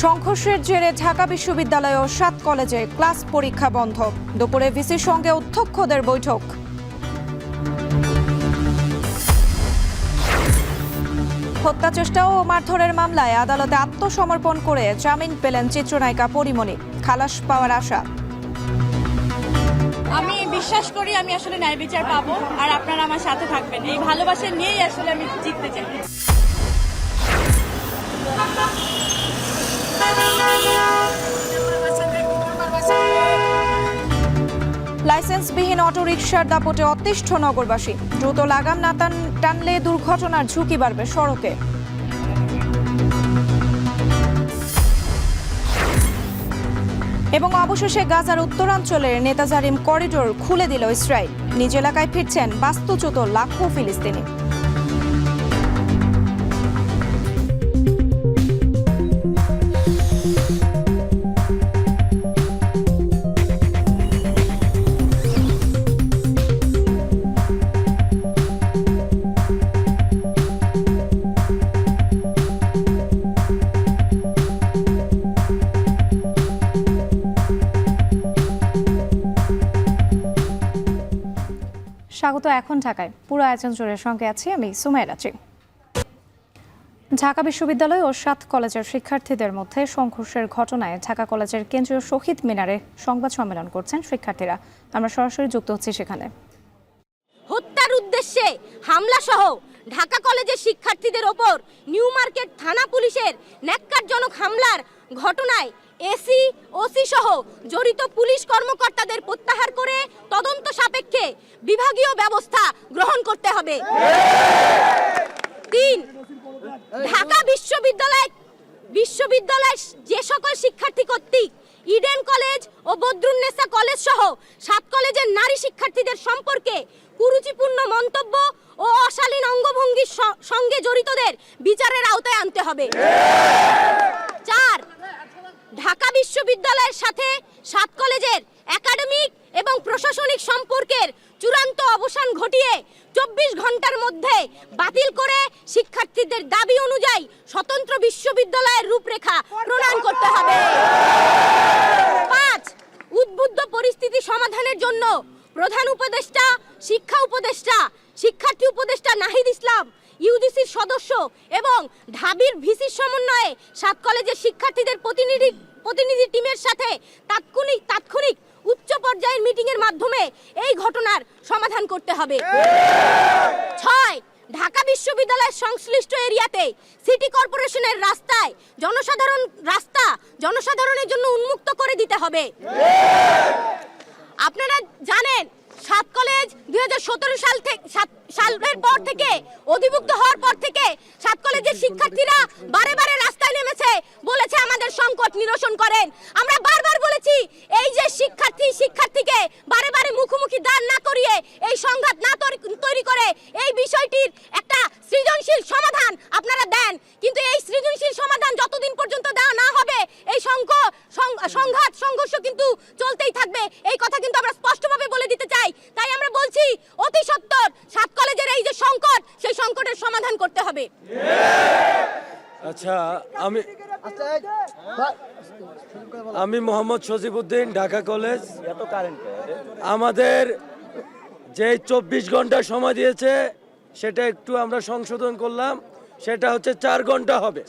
সংঘর্ষের জেরে ঢাকা বিশ্ববিদ্যালয় ও ৭ কলেজে ক্লাস পরীক্ষা বন্ধ। দুপুরে ভিসির সঙ্গে অধ্যক্ষদের বৈঠক। হত্যাচেষ্টা ও মারধরের মামলায় আদালতে আত্মসমর্পণ করে জামিন পেলেন চিত্রনায়িকা পরিমণি। খালাস পাওয়ার আশা। আমি বিশ্বাস করি আমি আসলে ন্যায় বিচার পাবো, আর আপনারা আমার সাথে থাকবেন। এই ভালোবাসা নিয়েই আসলে আমি জিততে চাই। লাইসেন্সবিহীন অটোরিকশার দাপটে অতিষ্ঠ নগরবাসী। দ্রুত লাগাম না টানলে দুর্ঘটনার ঝুঁকি বাড়বে সড়কে। এবং অবশেষে গাজার উত্তরাঞ্চলের নেতাজারিম করিডোর খুলে দিল ইসরায়েল। নিজ এলাকায় ফিরছেন বাস্তুচ্যুত লাখো ফিলিস্তিনি। স্বাগত এখন ঢাকায়। পুরো আয়োজন জুড়ে সঙ্গে আছি আমি সুমাইরা চি। ঢাকা বিশ্ববিদ্যালয় ও ৭ কলেজের শিক্ষার্থীদের মধ্যে সংঘর্ষের ঘটনায় ঢাকা কলেজের কেন্দ্রীয় শহীদ মিনারে সংবাদ সম্মেলন করছেন শিক্ষার্থীরা। আমরা সরাসরি যুক্ত হচ্ছি সেখানে। হত্যার উদ্দেশ্যে হামলা সহ ঢাকা কলেজের শিক্ষার্থীদের ওপর নিউ মার্কেট থানা পুলিশের ন্যাক্কারজনক হামলার ঘটনায় এসি ওসি সহ জড়িত পুলিশ কর্মকর্তাদের প্রত্যাহার করে তদন্ত সাপেক্ষে বিভাগীয় ব্যবস্থা গ্রহণ করতে হবে। ৩. ঢাকা বিশ্ববিদ্যালয় যে সকল শিক্ষার্থী কর্তৃক ইডেন কলেজ ও বদরুন্নেসা কলেজ সহ ৭ কলেজের নারী শিক্ষার্থীদের সম্পর্কে কুরুচিপূর্ণ মন্তব্য ও অশালীন অঙ্গভঙ্গির সঙ্গে জড়িতদের বিচারের আওতায় আনতে হবে। ৪. ঢাকা বিশ্ববিদ্যালয়ের সাথে ৭ কলেজের একাডেমিক এবং প্রশাসনিক সম্পর্কের চূড়ান্ত অবসান ঘটিয়ে ২৪ ঘন্টার মধ্যে বাতিল করে শিক্ষার্থীদের দাবি অনুযায়ী স্বতন্ত্র বিশ্ববিদ্যালয়ের রূপরেখা প্রণয়ন করতে হবে। ৫. উদ্বুদ্ধ পরিস্থিতি সমাধানের জন্য প্রধান উপদেষ্টা, শিক্ষার্থী উপদেষ্টা নাহিদ ইসলাম, ইউজিসির সদস্য এবং ঢাবির ভিসির সমন্বয়ে ৭ কলেজের শিক্ষার্থীদের প্রতিনিধি টিমের সাথে তাৎক্ষণিক উচ্চ পর্যায়ের মিটিংয়ের মাধ্যমে এই ঘটনার সমাধান করতে হবে। ৬. ঢাকা বিশ্ববিদ্যালয়ের সংশ্লিষ্ট এরিয়াতে সিটি কর্পোরেশনের জনসাধারণের জন্য উন্মুক্ত করে দিতে হবে। আপনারা জানেন ৭ কলেজ ২০১৭ সালের পর থেকে অধিভুক্ত হওয়ার পর থেকে ৭ কলেজের শিক্ষার্থীরা বারে রাস্তায় নেমেছে, বলেছে আমাদের সংকট নিরসন করেন। আমরা বারবার বলেছি এই যে শিক্ষার্থীকে বারে মুখোমুখি দাঁড় না করিয়ে এই সংঘাত না তৈরি করে এই বিষয়টির একটা সৃজনশীল সমাধান আপনারা দেন, কিন্তু এই সৃজনশীল সমাধান যতদিন পর্যন্ত দেওয়া না হবে এই সংঘর্ষ কিন্তু চলতেই থাকবে। এই কথা কিন্তু আমরা স্পষ্টভাবে বলে দিতে চাই। তাই আমরা বলছি অতি সত্বর ৭ কলেজের এই যে সংকট, সেই সংকটের সমাধান করতে হবে। আচ্ছা, আমি মোহাম্মদ সজিবউদ্দিন, ঢাকা কলেজ। আমাদের যে ২৪ ঘন্টা সময় দিয়েছে সেটা একটু আমরা সংশোধন করলাম, সেটা হচ্ছে ৪ ঘন্টা হবে।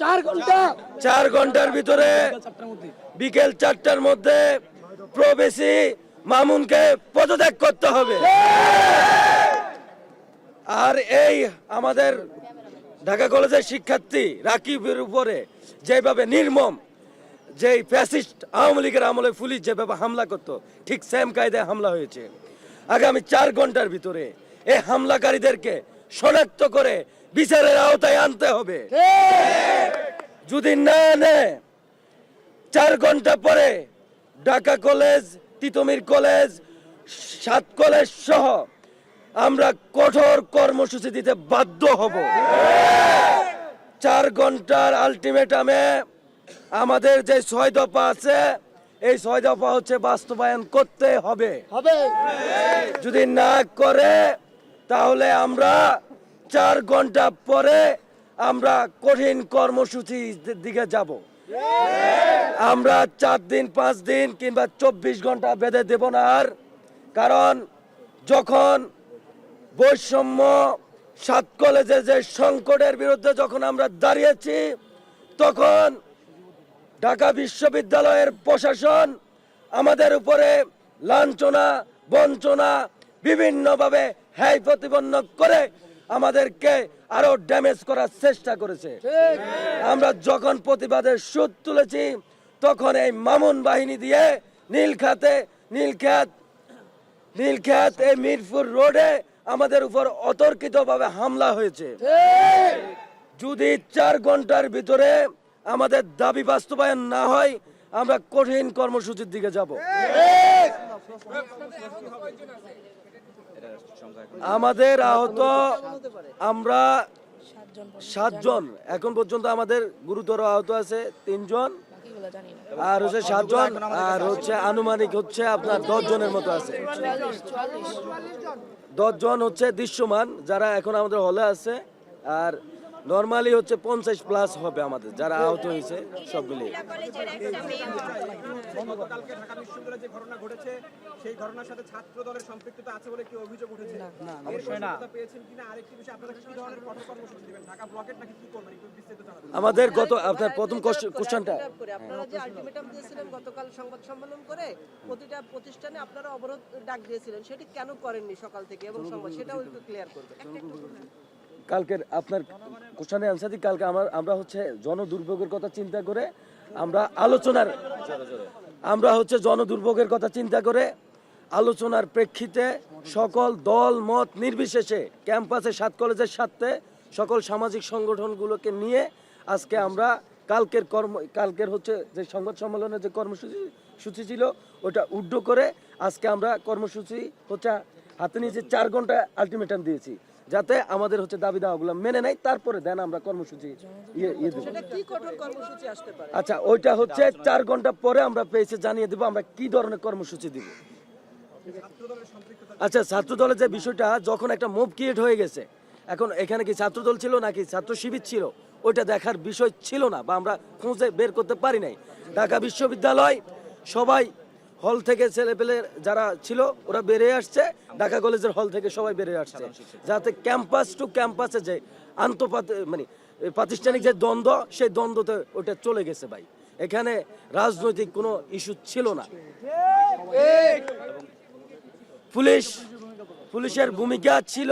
৪ ঘন্টার ভিতরে বিকেল ৪টার মধ্যে প্রবেশী মামুনকে পদত্যাগ করতে হবে। আর এই আমাদের ঢাকা কলেজের শিক্ষার্থী রাকিবের উপরে যেভাবে নির্মম, যেই ফ্যাসিস্ট আওয়ামী লীগের আমলে পুলিশ যেভাবে হামলা করতো, ঠিক সেম কায়দায় হামলা হয়েছে। আগামী ৪ ঘন্টার ভিতরে এই হামলাকারীদেরকে শনাক্ত করে বিচারের আওতায় আনতে হবে। যদি না নেয় ৪ ঘন্টা পরে Dhaka college, Titumir college, ৭ college সহ আমরা কঠোর কর্মসূচি দিতে বাধ্য হব। ৪ ঘন্টার আলটিমেটামে আমাদের যে ৬ দফা আছে, এই ৬ দফা হচ্ছে বাস্তবায়ন করতে হবে। যদি না করে তাহলে আমরা ৪ ঘন্টা পরে আমরা কঠিন কর্মসূচির দিকে যাব। আমরা 4 দিন 5 দিন কিংবা 24 ঘন্টা বেঁধে দেব না আর, কারণ যখন বৈষম্য 7 কলেজে যে সংকটের বিরুদ্ধে যখন আমরা দাঁড়িয়েছি, তখন ঢাকা বিশ্ববিদ্যালয়ের প্রশাসন আমাদের উপরে লাঞ্ছনা বঞ্চনা বিভিন্নভাবে হ্যায় প্রতিপন্ন করে আমাদেরকে আরো ড্যামেজ করার চেষ্টা করেছে। আমরা যখন প্রতিবাদের সুর তুলেছি, তখন এই মামুন বাহিনী দিয়ে নীলক্ষেত এই মিরপুর রোডে আমাদের উপর অতর্কিতভাবে হামলা হয়েছে। যদি 4 ঘন্টার ভিতরে আমাদের দাবি বাস্তবায়ন না হয়, আমরা কঠিন কর্মসূচির দিকে যাব। আমাদের আহত আমরা 7 জন, এখন পর্যন্ত আমাদের গুরুতর আহত আছে 3 জন, আর হচ্ছে 7 জন, আর হচ্ছে আনুমানিক হচ্ছে আপনার 10 জনের মতো আছে। 10 জন হচ্ছে দৃশ্যমান যারা এখন আমাদের হলে আছে, আর নরমালি হচ্ছে 50+ হবে আমাদের যারা আহত হয়েছে সবগুলি। গতকালকে ঢাকা বিশ্ববিদ্যালয়ে যে ঘটনা ঘটেছে, সেই ঘটনার সাথে ছাত্র দলের সম্পৃক্ততা আছে বলে কি অভিযোগ উঠেছে? না, অবশ্যই না। পেয়েছেন কিনা আরেকটি বিষয়, আপনারা কি ধরনের কঠোর কর্মসূচি দিবেন? ঢাকা ব্লকেট নাকি কি করবেন একটু বিস্তারিত জানাবেন। আমাদের গত আপনার প্রথম কোশ্চেনটা, আপনারা যে আলটিমেটাম দিয়েছিলেন গতকাল সংবাদ সম্মেলন করে, প্রতিটা প্রতিষ্ঠানে আপনারা অবরোধ ডাক দিয়েছিলেন, সেটি কেন করেননি সকাল থেকে এবং সংবাদ, সেটাও একটু ক্লিয়ার করবেন। কালকের আপনার কোশ্চেনের অ্যান্সার দিই। কালকে আমরা হচ্ছে জনদুর্ভোগের কথা চিন্তা করে আমরা হচ্ছে জনদুর্ভোগের কথা চিন্তা করে আলোচনার প্রেক্ষিতে সকল দল মত নির্বিশেষে ক্যাম্পাসে 7 কলেজের সাথে সকল সামাজিক সংগঠনগুলোকে নিয়ে আজকে আমরা কালকের হচ্ছে যে সংবাদ সম্মেলনের যে কর্মসূচি ছিল ওটা উড্ড করে আজকে আমরা কর্মসূচি হচ্ছে হাতে নিয়েছি। 4 ঘন্টা আলটিমেটাম দিয়েছি যাতে আমাদের হচ্ছে দাবি দাওয়াগুলো মেনে নেয়, তারপরে দেন আমরা কর্মসূচি আচ্ছা ওইটা হচ্ছে 4 ঘন্টা পরে আমরা পেয়েছি জানিয়ে দেবো আমরা কি ধরনের কর্মসূচি দিব। আচ্ছা, ছাত্র দলের যে বিষয়টা যখন একটা মুভ ক্রিয়েট হয়ে গেছে, এখন এখানে কি ছাত্র দল ছিল নাকি ছাত্র শিবির ছিল ওইটা দেখার বিষয় ছিল না, বা আমরা খুঁজে বের করতে পারি নাই। ঢাকা বিশ্ববিদ্যালয় সবাই হল থেকে ছেলেপেলে যারা ছিল ওরা বেরিয়ে আসছে, ঢাকা কলেজের হল থেকে সবাই বেরিয়ে আসছে, যাতে ক্যাম্পাস টু ক্যাম্পাসে যে প্রাতিষ্ঠানিক যে দ্বন্দ্ব, সেই দ্বন্দ্বতে ওটা চলে গেছে ভাই। এখানে রাজনৈতিক কোনো ইস্যু ছিল না। পুলিশের ভূমিকা ছিল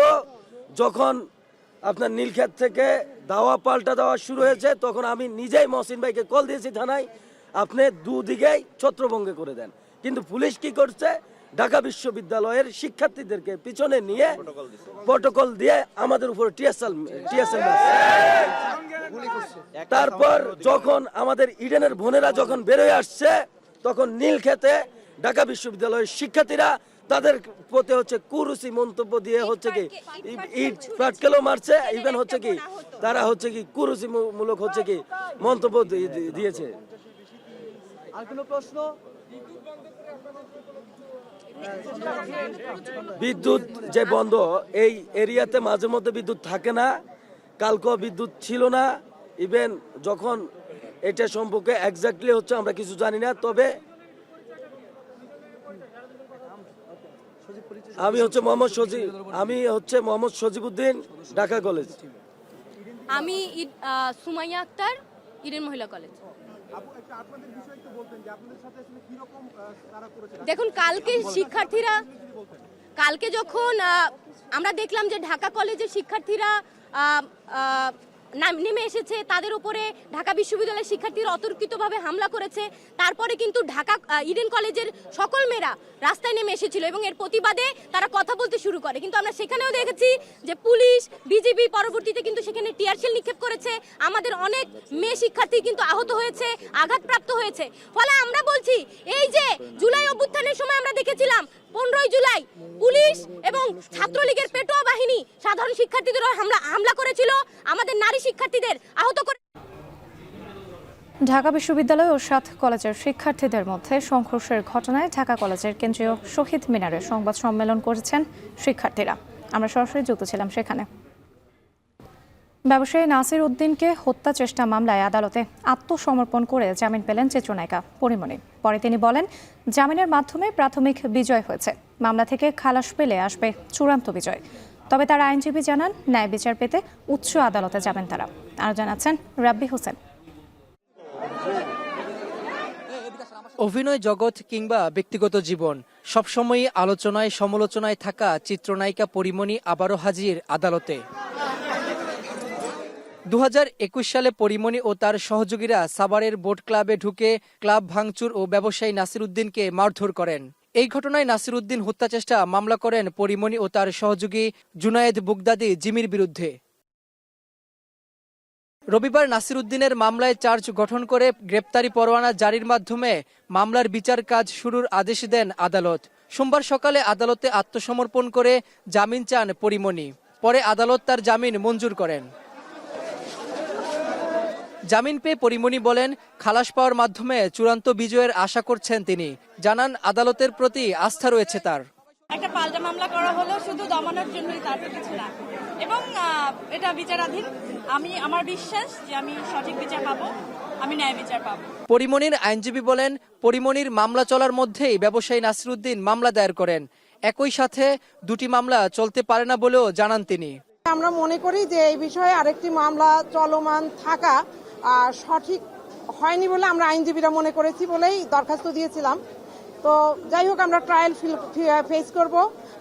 যখন আপনার নীলক্ষেত থেকে দাওয়া পাল্টা দেওয়া শুরু হয়েছে, তখন আমি নিজেই মহসিন ভাইকে কল দিয়েছি থানায়, আপনি দুদিকেই ছত্রভঙ্গ করে দেন। কিন্তু পুলিশ কি করছে, ঢাকা বিশ্ববিদ্যালয়ের শিক্ষার্থীদেরকে পিছনে নিয়ে প্রটোকল দিয়ে আমাদের উপর টিএসএল তারপর যখন আমাদের ইডেনের বোনেরা যখন বেরোয় আসছে, তখন নীলক্ষেতে ঢাকা বিশ্ববিদ্যালয়ের শিক্ষার্থীরা তাদের প্রতি হচ্ছে কুরুচি মন্তব্য দিয়ে হচ্ছে কি ইট পাটকেলও মারছে, ইভেন হচ্ছে কি তারা হচ্ছে কি কুরুচি মূলক হচ্ছে কি মন্তব্য দিয়েছে। আর কোনো প্রশ্ন? বিদ্যুৎ যে বন্ধ, এই এরিয়াতে মাঝে মধ্যে বিদ্যুৎ থাকে না, কালকেও বিদ্যুৎ ছিল না। ইভেন যখন এটা সম্পর্কে এক্স্যাক্টলি হচ্ছে আমরা কিছু জানি না, তবে আমি হচ্ছে মোহাম্মদ সজিবউদ্দিন, ঢাকা কলেজ। আমি সুমাইয়া আক্তার, ইডেন মহিলা কলেজ। দেখুন, কালকে যখন আমরা দেখলাম যে ঢাকা কলেজের শিক্ষার্থীরা নেমে এসেছে, তাদের উপরে ঢাকা বিশ্ববিদ্যালয়ের শিক্ষার্থীরা অতর্কিতভাবে হামলা করেছে, তারপরে কিন্তু ঢাকা ইডেন কলেজের সকল মেয়েরা রাস্তায় নেমে এসেছিল এবং এর প্রতিবাদে তারা কথা বলতে শুরু করে। কিন্তু আমরা সেখানেও দেখেছি যে পুলিশ বিজিবি পরবর্তীতে কিন্তু সেখানে টিয়ারশেল নিক্ষেপ করেছে, আমাদের অনেক মেয়ে শিক্ষার্থী কিন্তু আহত হয়েছে, আঘাতপ্রাপ্ত হয়েছে। ফলে আমরা বলছি, এই যে জুলাই অভ্যুত্থানের সময় আমরা দেখেছিলাম 15ই জুলাই পুলিশ এবং ছাত্রলীগের পেটোয়া বাহিনী সাধারণ শিক্ষার্থীদের হামলা করেছিল, আমাদের নারী শিক্ষার্থীদের আহত করে। ঢাকা বিশ্ববিদ্যালয় ও 7 কলেজের শিক্ষার্থীদের মধ্যে সংঘর্ষের ঘটনায় ঢাকা কলেজের কেন্দ্রীয় শহীদ মিনারে সংবাদ সম্মেলন করেছেন শিক্ষার্থীরা। আমরা সরাসরি যুক্ত ছিলাম সেখানে। ব্যবসায়ী নাসির উদ্দিনকে হত্যা চেষ্টা মামলায় আদালতে আত্মসমর্পণ করে জামিন পেলেন চিত্রনায়িকা পরিমণি। পরে তিনি বলেন, জামিনের মাধ্যমে প্রাথমিক বিজয় হয়েছে, মামলা থেকে খালাস পেলে আসবে চূড়ান্ত বিজয়। তবে তার আইনজীবী জানান, ন্যায় বিচার পেতে উচ্চ আদালতে যাবেন তারা। আরও জানাচ্ছেন রাব্বি হোসেন। অভিনয় জগৎ কিংবা ব্যক্তিগত জীবন সবসময়ই আলোচনায় সমালোচনায় থাকা চিত্রনায়িকা পরিমণি আবারও হাজির আদালতে। 2021 সালে পরিমণি ও তার সহযোগীরা সাভারের বোট ক্লাবে ঢুকে ক্লাব ভাঙচুর ও ব্যবসায়ী নাসির উদ্দিনকে মারধর করেন। এই ঘটনায় নাসির উদ্দিন হত্যা চেষ্টা মামলা করেন পরিমণি ও তার সহযোগী জুনায়েদ বুগদাদি জিমির বিরুদ্ধে। রবিবার নাসির উদ্দিনের মামলায় চার্জ গঠন করে গ্রেপ্তারি পরোয়ানা জারির মাধ্যমে মামলার বিচার কাজ শুরুর আদেশ দেন আদালত। সোমবার সকালে আদালতে আত্মসমর্পণ করে জামিন চান পরিমণি। পরে আদালত তার জামিন মঞ্জুর করেন। জামিন পেয়ে পরিমণি বলেন, খালাস পাওয়ার মাধ্যমে চূড়ান্ত বিজয়ের আশা করছেন তিনি। জানান, আদালতের প্রতি আস্থা রয়েছে তার। একটা পাল্টা মামলা করা হলো শুধু দমানোর জন্যই, তার কিছু না। এবং এটা বিচারাধীন। আমার বিশ্বাস যে আমি সঠিক বিচার পাবো, আমি ন্যায় বিচার পাবো। পরিমণির আইনজীবী বলেন, পরিমণির মামলা চলার মধ্যেই ব্যবসায়ী নাসির উদ্দিন মামলা দায়ের করেন। একই সাথে দুটি মামলা চলতে পারে না বলেও জানান তিনি। আমরা মনে করি যে এই বিষয়ে আরেকটি মামলা চলমান থাকা সঠিক হয়নি বলে আমরা আইনজীবীরা মনে করেছি বলেই দরখাস্ত দিয়েছিলাম। তো যাই হোক, আমরা ট্রায়াল ফেস করব।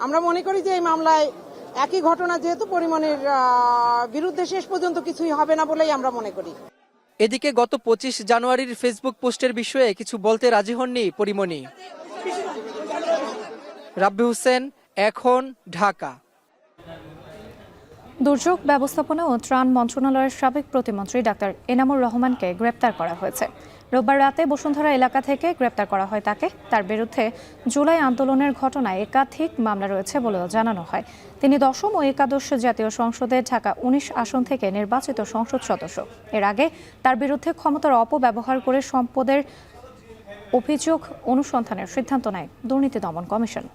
আমরা মনে করি যে এই মামলায় একই ঘটনা যেহেতু পরিমণির বিরুদ্ধে শেষ পর্যন্ত কিছুই হবে না বলেই আমরা মনে করি। এদিকে গত 25 জানুয়ারির ফেসবুক পোস্টের বিষয়ে কিছু বলতে রাজি হননি পরিমণি। রাব্বি হোসেন, এখন, ঢাকা। দুর্যোগ ব্যবস্থাপনা ও ত্রাণ মন্ত্রণালয়ের সাবেক প্রতিমন্ত্রী ডাক্তার এনামুর রহমানকে গ্রেপ্তার করা হয়েছে। রোববার রাতে বসুন্ধরা এলাকা থেকে গ্রেপ্তার করা হয় তাকে। তার বিরুদ্ধে জুলাই আন্দোলনের ঘটনায় একাধিক মামলা রয়েছে বলেও জানানো হয়। তিনি 10ম ও 11শ জাতীয় সংসদে ঢাকা 19 আসন থেকে নির্বাচিত সংসদ সদস্য। এর আগে তার বিরুদ্ধে ক্ষমতার অপব্যবহার করে সম্পদের অভিযোগ অনুসন্ধানের সিদ্ধান্ত নেয় দুর্নীতি দমন কমিশন।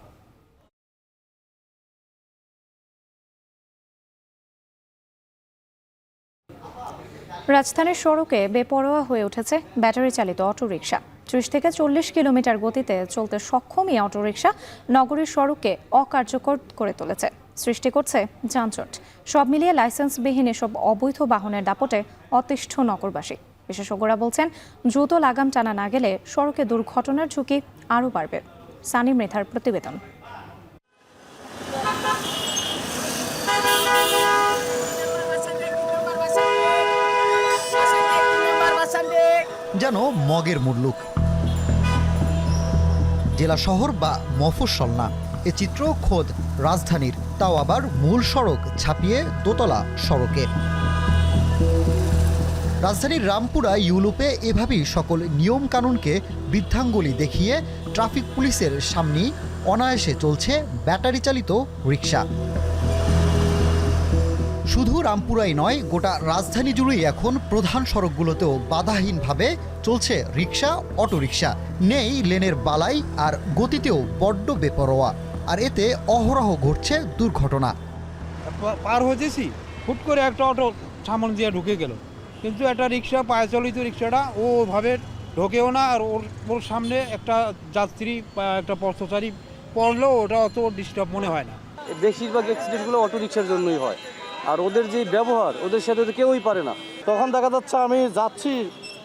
রাজধানীর সড়কে বেপরোয়া হয়ে উঠেছে ব্যাটারি চালিত অটোরিকশা। 30 থেকে 40 কিলোমিটার গতিতে চলতে সক্ষম এই অটোরিকশা নগরীর সড়কে অকার্যকর করে তুলেছে, সৃষ্টি করছে যানজট। সব মিলিয়ে লাইসেন্সবিহীন এসব অবৈধ বাহনের দাপটে অতিষ্ঠ নগরবাসী। বিশেষজ্ঞরা বলছেন, দ্রুত লাগাম টানা না গেলে সড়কে দুর্ঘটনার ঝুঁকি আরও বাড়বে। সানি মৃধার প্রতিবেদন। যেন মগের মুল্লুক, জেলা শহর বা মফস্বল না, এ চিত্র খোদ রাজধানীর, তাও আবার মূল সড়ক ছাপিয়ে দোতলা সড়কে। রাজধানীর রামপুরা ইউলুপে এভাবেই সকল নিয়ম কানুনকে বৃদ্ধাঙ্গুলি দেখিয়ে ট্রাফিক পুলিশের সামনেই অনায়াসে চলছে ব্যাটারি চালিত রিকশা। শুধু রামপুরাই নয়, গোটা রাজধানী জুড়েই এখন প্রধান সড়কগুলোতেও বাধাহীনভাবে চলছে রিকশা, অটোরিকশা। নেই লেনের বালাই, আর গতিতেও বড্ড বেপরোয়া, আর এতে অহরহ ঘটছে দুর্ঘটনা। পার হয়েছি, হুট করে একটা অটো সামনে দিয়ে ঢুকে গেল, কিন্তু একটা রিক্সা, পায়ে চালিত রিক্সাটা ওভাবে ঢোকেও না, আর ওর সামনে একটা যাত্রী বা একটা পথচারী পড়লেও ওটা অত ডিস্টার্ব মনে হয় না। বেশিরভাগ অ্যাক্সিডেন্টগুলো অটো রিক্সার জন্যই হয়, আর ওদের যে ব্যবহার, ওদের সাথে তো কেউই পারে না। তখন দেখা যাচ্ছে আমি যাচ্ছি,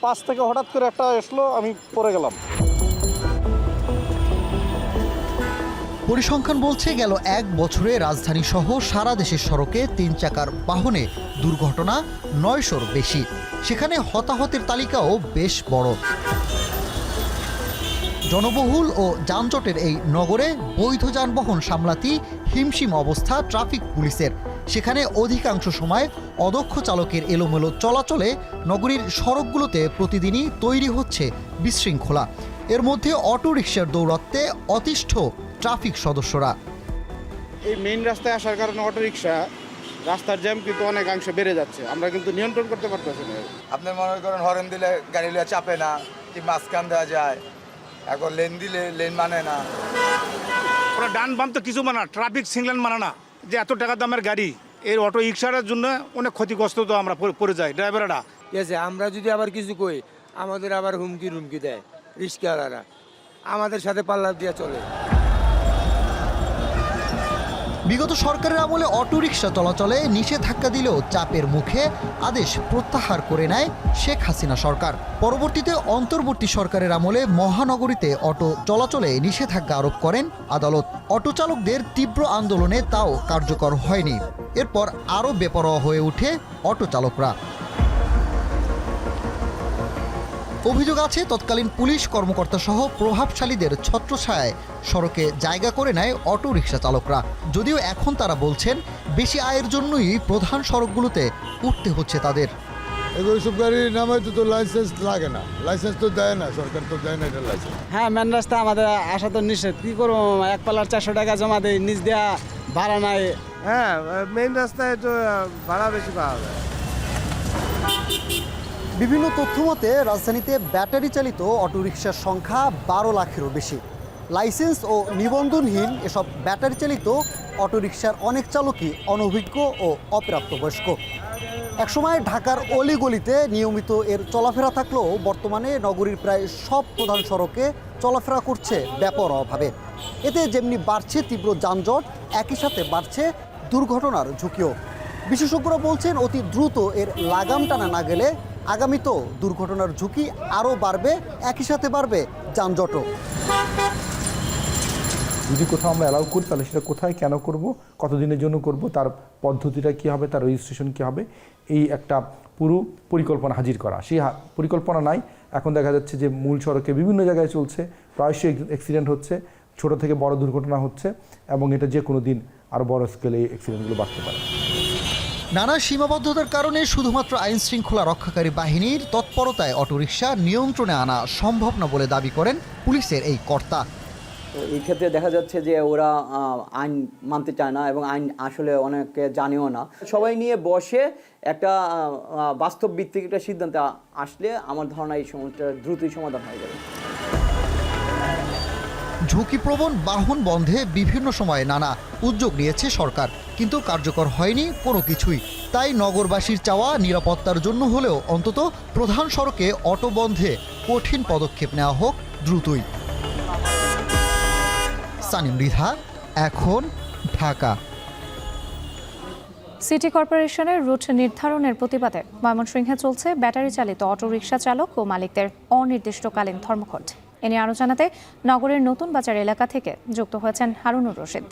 পাশ থেকে হঠাৎ করে একটা আসলো, আমি পড়ে গেলাম। পরিসংখ্যান বলছে, গেল 1 বছরে রাজধানী সহ সারা দেশের সড়কে 3 চাকার বাহনে দুর্ঘটনা 900-র বেশি। সেখানে হতাহতের তালিকাও বেশ বড়। জনবহুল ও যানজটের এই নগরে বৈধ যানবাহন সামলাতেই হিমশিম অবস্থা ট্রাফিক পুলিশের। সেখানে অধিকাংশ সময় অদক্ষ চালকের এলোমেলো চলাচলে নগরীর সড়কগুলোতে প্রতিদিনই তৈরি হচ্ছে বিশৃঙ্খলা। এর মধ্যে অটোরিকশার দৌরাত্ম্যে অতিষ্ঠ ট্রাফিক সদস্যরা। এই মেইন রাস্তায় আসার কারণে অটোরিকশা রাস্তার জ্যাম কিন্তু অনেকাংশে বেড়ে যাচ্ছে, আমরা কিন্তু নিয়ন্ত্রণ করতে পারতেছি না। আপনি মনে করেন হরেন দিলে গাড়ি চাপে না, কি মাঝখান দেওয়া যায়, এখন লেন দিলে লেন মানে না। ওরা ডান বাম তো কিছু মানে না, ট্রাফিক সিগন্যাল মানে না, যে এত টাকা দামের গাড়ি এর অটো রিক্সাটার জন্য অনেক ক্ষতিগ্রস্ত তো আমরা পড়ে যাই ড্রাইভাররা। ঠিক আছে, আমরা যদি আবার কিছু কই আমাদের আবার হুমকি দেয় রিক্সাওয়ালারা, আমাদের সাথে পাল্লা দিয়ে চলে। বিগত সরকারের আমলে অটোরিকশা চলাচলে নিষেধাজ্ঞা দিলেও চাপের মুখে আদেশ প্রত্যাহার করে নেয় শেখ হাসিনা সরকার। পরবর্তীতে অন্তর্বর্তী সরকারের আমলে মহানগরীতে অটো চলাচলে নিষেধাজ্ঞা আরোপ করেন আদালত। অটো চালকদের তীব্র আন্দোলনে তাও কার্যকর হয়নি। এরপর আরও বেপরোয়া হয়ে ওঠে অটো চালকরা। অভিযোগ আছে তৎকালীন পুলিশ কর্মকর্তা সহ প্রভাবশালীদের ছত্রছায়ায় সড়কে জায়গা করে নেয় অটো রিকশা চালকরা। যদিও এখন তারা বলছেন বেশি আয়ের জন্যই প্রধান সড়কগুলোতে উঠতে হচ্ছে তাদের। এইসব গাড়ির নামে তো লাইসেন্স লাগে না, লাইসেন্স তো দেয় না, সরকার তো দেয় না এটা লাইসেন্স। হ্যাঁ, মেন রাস্তা আমাদের আসা তো নিষেধ, কি করবো, এক পাল্লার 400 টাকা জমা দেয়, নিচ দেওয়া ভাড়া নাই। হ্যাঁ, মেইন রাস্তায় তো ভাড়া বেশি পাওয়া যায়। বিভিন্ন তথ্য মতে রাজধানীতে ব্যাটারি চালিত অটোরিকশার সংখ্যা 12 লাখেরও বেশি। লাইসেন্স ও নিবন্ধনহীন এসব ব্যাটারি চালিত অটোরিকশার অনেক চালকই অনভিজ্ঞ ও অপ্রাপ্তবয়স্ক। একসময় ঢাকার অলিগলিতে নিয়মিত এর চলাফেরা থাকলেও বর্তমানে নগরীর প্রায় সব প্রধান সড়কে চলাফেরা করছে বেপরোয়াভাবে। এতে যেমনি বাড়ছে তীব্র যানজট, একই সাথে বাড়ছে দুর্ঘটনার ঝুঁকিও। বিশেষজ্ঞরা বলছেন অতি দ্রুত এর লাগাম টানা না গেলে আগামীতেও দুর্ঘটনার ঝুঁকি আরও বাড়বে, একই সাথে বাড়বে যানজটও। যদি কোথাও আমরা অ্যালাউ করি তাহলে সেটা কোথায়, কেন করব, কতদিনের জন্য করব, তার পদ্ধতিটা কী হবে, তার রেজিস্ট্রেশন কী হবে, এই একটা পুরো পরিকল্পনা হাজির করা। সেই পরিকল্পনা নাই। এখন দেখা যাচ্ছে যে মূল সড়কে বিভিন্ন জায়গায় চলছে, প্রায়শই অ্যাক্সিডেন্ট হচ্ছে, ছোট থেকে বড় দুর্ঘটনা হচ্ছে এবং এটা যে কোনো দিন আরও বড় স্কেলে এই অ্যাক্সিডেন্টগুলো বাড়তে পারে। নানা সীমাবদ্ধতার কারণে শুধুমাত্র আইন শৃঙ্খলা রক্ষাকারী বাহিনীর তৎপরতায় অটোরিকশা নিয়ন্ত্রণে আনা সম্ভব না বলে দাবি করেন পুলিশের এই কর্তা। তো এই ক্ষেত্রে দেখা যাচ্ছে যে ওরা আইন মানতে চায় না এবং আইন আসলে অনেকে জানেও না। সবাই নিয়ে বসে একটা বাস্তব ভিত্তিক একটা সিদ্ধান্তে আসলে আমার ধারণা এই সমস্যাটা দ্রুতই সমাধান হয়ে যাবে। ঝুঁকিপ্রবণ বাহন বন্ধে বিভিন্ন সময়ে নানা উদ্যোগ নিয়েছে সরকার, কিন্তু কার্যকর হয়নি কোনো কিছুই। তাই নগরবাসীর চাওয়া নিরাপত্তার জন্য হলেও অন্তত প্রধান সড়কে অটো বন্ধে কঠিন পদক্ষেপ নেওয়া হোক দ্রুতই। সানিম রিধা, এখন, ঢাকা। সিটি কর্পোরেশনের রুট নির্ধারণের প্রতিবাদে ময়মনসিংহে চলছে ব্যাটারি চালিত অটোরিকশা চালক ও মালিকদের অনির্দিষ্টকালীন ধর্মঘট। এ নিয়ে আরও জানাতে নগরের নতুন বাজার এলাকা থেকে যুক্ত হয়েছেন হারুনুর রশিদ।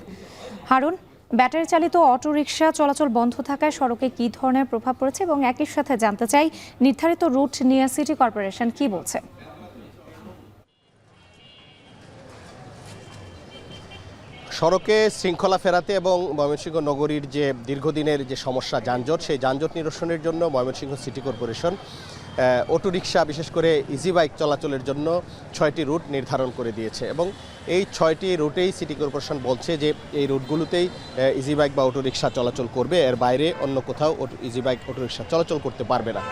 হারুন, ব্যাটারি চালিত অটোরিকশা চলাচল বন্ধ থাকায় সড়কে কী ধরনের প্রভাব পড়েছে এবং একই সাথে জানতে চাই নির্ধারিত রুট নিয়ে সিটি কর্পোরেশন কী বলছে। সড়কে শৃঙ্খলা ফেরাতে এবং ময়মনসিংহ নগরীর যে দীর্ঘদিনের যে সমস্যা যানজট, সেই যানজট নিরসনের জন্য ময়মনসিংহ সিটি কর্পোরেশন অটোরিকশা বিশেষ করে ইজি বাইক চলাচলের জন্য 6টি রুট নির্ধারণ করে দিয়েছে এবং এই 6টি রুটেই সিটি কর্পোরেশন বলছে যে এই রুটগুলোতেই ইজি বাইক বা অটোরিকশা চলাচল করবে, এর বাইরে অন্য কোথাও ইজি বাইক অটোরিকশা চলাচল করতে পারবে না।